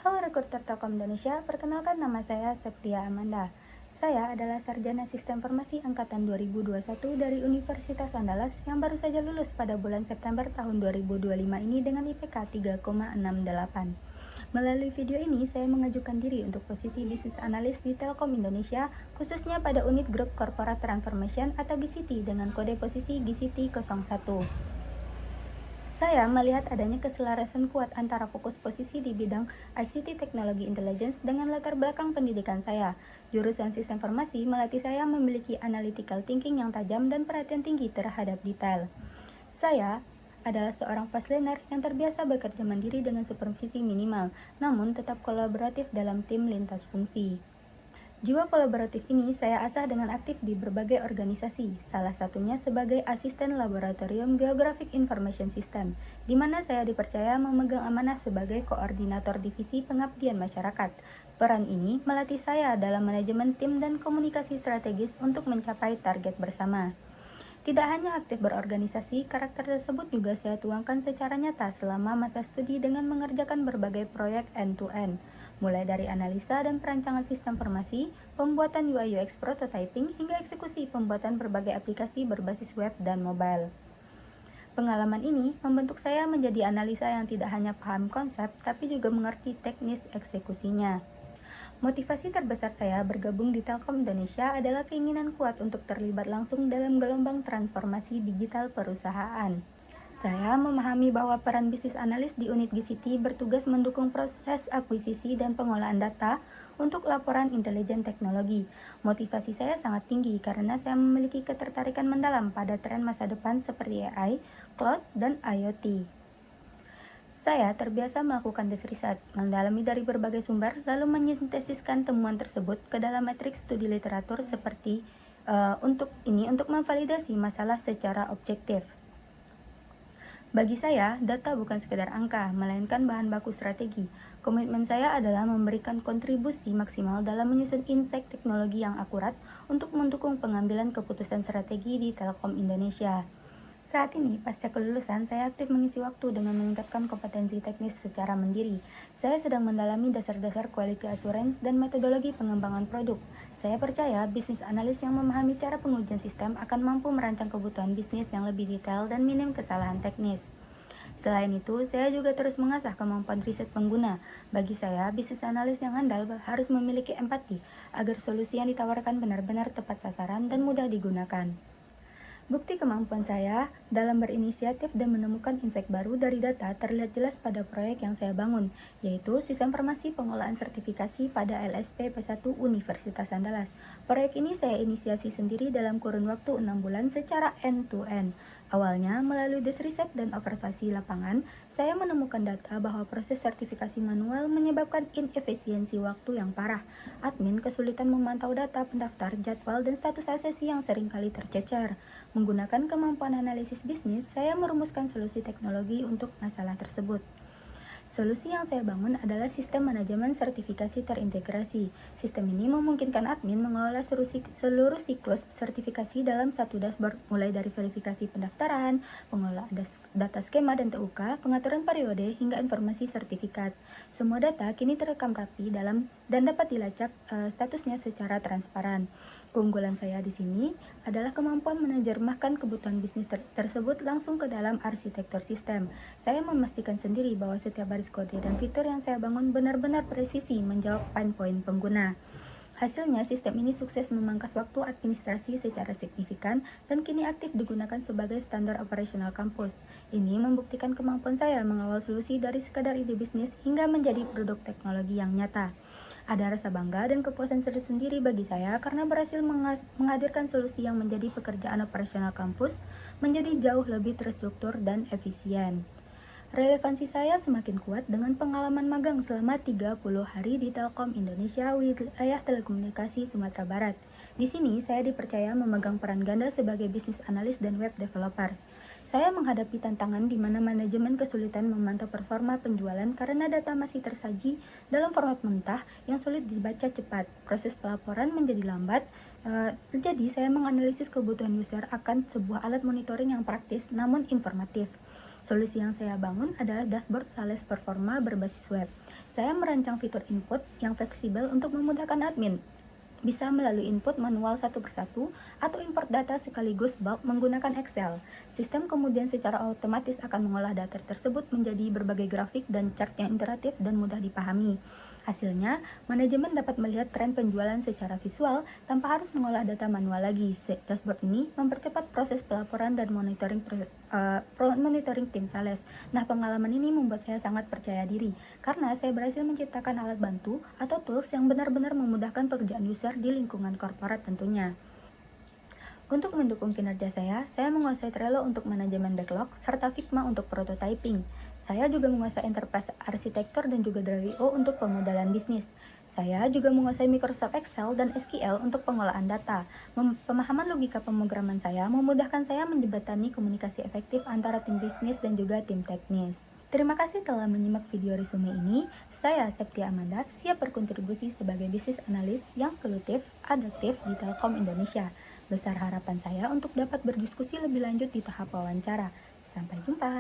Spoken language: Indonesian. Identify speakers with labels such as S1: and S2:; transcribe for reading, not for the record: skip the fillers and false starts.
S1: Halo rekruter Telkom Indonesia, perkenalkan nama saya Septia Amanda. Saya adalah sarjana Sistem Informasi Angkatan 2021 dari Universitas Andalas yang baru saja lulus pada bulan September tahun 2025 ini dengan IPK 3,68. Melalui video ini, saya mengajukan diri untuk posisi Business Analyst di Telkom Indonesia, khususnya pada unit Grup Corporate Transformation atau GCT dengan kode posisi GCT 01. Saya melihat adanya keselarasan kuat antara fokus posisi di bidang ICT Teknologi Intelligence dengan latar belakang pendidikan saya. Jurusan Sistem Informasi melatih saya memiliki analytical thinking yang tajam dan perhatian tinggi terhadap detail. Saya adalah seorang fast learner yang terbiasa bekerja mandiri dengan supervisi minimal, namun tetap kolaboratif dalam tim lintas fungsi. Jiwa kolaboratif ini saya asah dengan aktif di berbagai organisasi, salah satunya sebagai asisten laboratorium Geographic Information System, di mana saya dipercaya memegang amanah sebagai koordinator divisi pengabdian masyarakat. Peran ini melatih saya dalam manajemen tim dan komunikasi strategis untuk mencapai target bersama. Tidak hanya aktif berorganisasi, karakter tersebut juga saya tuangkan secara nyata selama masa studi dengan mengerjakan berbagai proyek end-to-end, mulai dari analisa dan perancangan sistem informasi, pembuatan UI UX prototyping, hingga eksekusi pembuatan berbagai aplikasi berbasis web dan mobile. Pengalaman ini membentuk saya menjadi analisa yang tidak hanya paham konsep, tapi juga mengerti teknis eksekusinya. Motivasi terbesar saya bergabung di Telkom Indonesia adalah keinginan kuat untuk terlibat langsung dalam gelombang transformasi digital perusahaan. Saya memahami bahwa peran bisnis analis di unit GCT bertugas mendukung proses akuisisi dan pengolahan data untuk laporan intelijen teknologi. Motivasi saya sangat tinggi karena saya memiliki ketertarikan mendalam pada tren masa depan seperti AI, cloud, dan IoT. Saya terbiasa melakukan riset, mendalami dari berbagai sumber, lalu menyintesiskan temuan tersebut ke dalam matriks studi literatur seperti untuk memvalidasi masalah secara objektif. Bagi saya, data bukan sekedar angka, melainkan bahan baku strategi. Komitmen saya adalah memberikan kontribusi maksimal dalam menyusun insight teknologi yang akurat untuk mendukung pengambilan keputusan strategi di Telkom Indonesia. Saat ini, pasca kelulusan, saya aktif mengisi waktu dengan meningkatkan kompetensi teknis secara mandiri. Saya sedang mendalami dasar-dasar quality assurance dan metodologi pengembangan produk. Saya percaya bisnis analis yang memahami cara pengujian sistem akan mampu merancang kebutuhan bisnis yang lebih detail dan minim kesalahan teknis. Selain itu, saya juga terus mengasah kemampuan riset pengguna. Bagi saya, bisnis analis yang handal harus memiliki empati agar solusi yang ditawarkan benar-benar tepat sasaran dan mudah digunakan. Bukti kemampuan saya dalam berinisiatif dan menemukan insight baru dari data terlihat jelas pada proyek yang saya bangun, yaitu Sistem Informasi Pengolahan Sertifikasi pada LSP P1 Universitas Andalas. Proyek ini saya inisiasi sendiri dalam kurun waktu 6 bulan secara end-to-end. Awalnya, melalui riset dan observasi lapangan, saya menemukan data bahwa proses sertifikasi manual menyebabkan inefisiensi waktu yang parah. Admin kesulitan memantau data pendaftar, jadwal, dan status asesi yang seringkali tercecer. Menggunakan kemampuan analisis bisnis, saya merumuskan solusi teknologi untuk masalah tersebut. Solusi yang saya bangun adalah sistem manajemen sertifikasi terintegrasi. Sistem ini memungkinkan admin mengelola seluruh siklus sertifikasi dalam satu dashboard, mulai dari verifikasi pendaftaran, pengelolaan data skema dan TUK, pengaturan periode, hingga informasi sertifikat. Semua data kini terekam rapi dan dapat dilacak statusnya secara transparan. Keunggulan saya di sini adalah kemampuan menerjemahkan kebutuhan bisnis tersebut langsung ke dalam arsitektur sistem. Saya memastikan sendiri bahwa setiap baris kode dan fitur yang saya bangun benar-benar presisi menjawab pain poin pengguna. Hasilnya, sistem ini sukses memangkas waktu administrasi secara signifikan dan kini aktif digunakan sebagai standar operasional kampus. Ini membuktikan kemampuan saya mengawal solusi dari sekadar ide bisnis hingga menjadi produk teknologi yang nyata. Ada rasa bangga dan kepuasan tersendiri bagi saya karena berhasil menghadirkan solusi yang menjadi pekerjaan operasional kampus menjadi jauh lebih terstruktur dan efisien. Relevansi saya semakin kuat dengan pengalaman magang selama 30 hari di Telkom Indonesia wilayah telekomunikasi Sumatera Barat. Di sini, saya dipercaya memegang peran ganda sebagai bisnis analis dan web developer. Saya menghadapi tantangan di mana manajemen kesulitan memantau performa penjualan karena data masih tersaji dalam format mentah yang sulit dibaca cepat. Proses pelaporan menjadi lambat, jadi saya menganalisis kebutuhan user akan sebuah alat monitoring yang praktis namun informatif. Solusi yang saya bangun adalah dashboard sales performa berbasis web. Saya merancang fitur input yang fleksibel untuk memudahkan admin. Bisa melalui input manual satu persatu atau import data sekaligus bulk menggunakan Excel. Sistem kemudian secara otomatis akan mengolah data tersebut menjadi berbagai grafik dan chart yang interaktif dan mudah dipahami. Hasilnya, manajemen dapat melihat tren penjualan secara visual tanpa harus mengolah data manual lagi. Dashboard ini mempercepat proses pelaporan dan monitoring tim sales. Nah, pengalaman ini membuat saya sangat percaya diri karena saya berhasil menciptakan alat bantu atau tools yang benar-benar memudahkan pekerjaan user di lingkungan korporat tentunya. Untuk mendukung kinerja saya menguasai Trello untuk manajemen backlog, serta Figma untuk prototyping. Saya juga menguasai Enterprise Architecture dan juga Dragio untuk pemodalan bisnis. Saya juga menguasai Microsoft Excel dan SQL untuk pengolahan data. Pemahaman logika pemrograman saya memudahkan saya menjembatani komunikasi efektif antara tim bisnis dan juga tim teknis. Terima kasih telah menyimak video resume ini. Saya Septia Amanda, siap berkontribusi sebagai bisnis analis yang solutif, adaptif di Telkom Indonesia. Besar harapan saya untuk dapat berdiskusi lebih lanjut di tahap wawancara. Sampai jumpa.